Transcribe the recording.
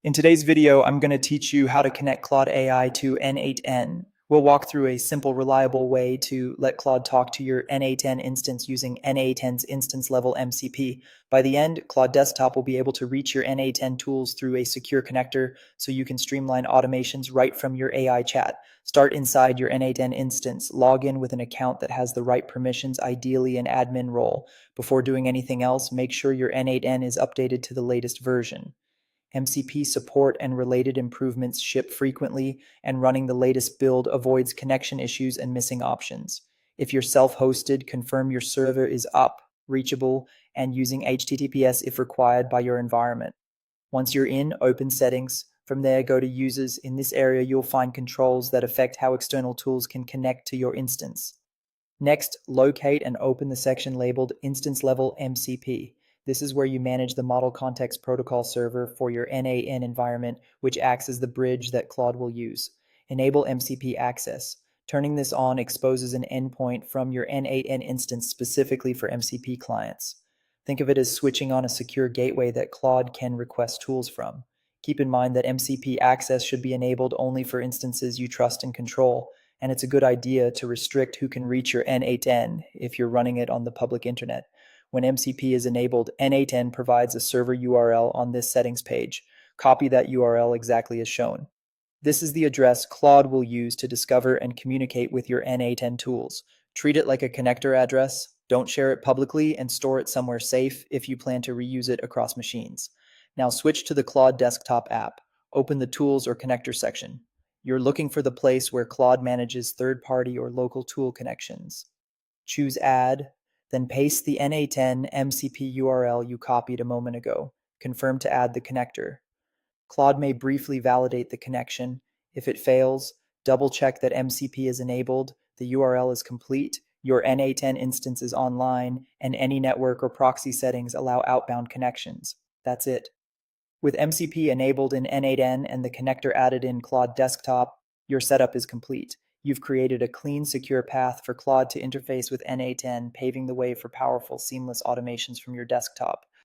In today's video, I'm going to teach you how to connect Claude AI to n8n. We'll walk through a simple, reliable way to let Claude talk to your n8n instance using n8n's instance level MCP. By the end, Claude Desktop will be able to reach your n8n tools through a secure connector so you can streamline automations right from your AI chat. Start inside your n8n instance. Log in with an account that has the right permissions, ideally an admin role. Before doing anything else, make sure your n8n is updated to the latest version. MCP support and related improvements ship frequently, and running the latest build avoids connection issues and missing options. If you're self-hosted, confirm your server is up, reachable, and using HTTPS if required by your environment. Once you're in, open Settings. From there, go to Users. In this area, you'll find controls that affect how external tools can connect to your instance. Next, locate and open the section labeled Instance Level MCP. This is where you manage the Model Context Protocol server for your n8n environment, which acts as the bridge that Claude will use. Enable MCP access. Turning this on exposes an endpoint from your n8n instance specifically for MCP clients. Think of it as switching on a secure gateway that Claude can request tools from. Keep in mind that MCP access should be enabled only for instances you trust and control, and it's a good idea to restrict who can reach your n8n if you're running it on the public internet. When MCP is enabled, n8n provides a server URL on this settings page. Copy that URL exactly as shown. This is the address Claude will use to discover and communicate with your n8n tools. Treat it like a connector address. Don't share it publicly, and store it somewhere safe if you plan to reuse it across machines. Now switch to the Claude desktop app. Open the Tools or Connector section. You're looking for the place where Claude manages third-party or local tool connections. Choose Add, then paste the n8n MCP URL you copied a moment ago. Confirm to add the connector. Claude may briefly validate the connection. If it fails, double-check that MCP is enabled, the URL is complete, your n8n instance is online, and any network or proxy settings allow outbound connections. That's it. With MCP enabled in n8n and the connector added in Claude Desktop, your setup is complete. You've created a clean, secure path for Claude to interface with n8n, paving the way for powerful, seamless automations from your desktop.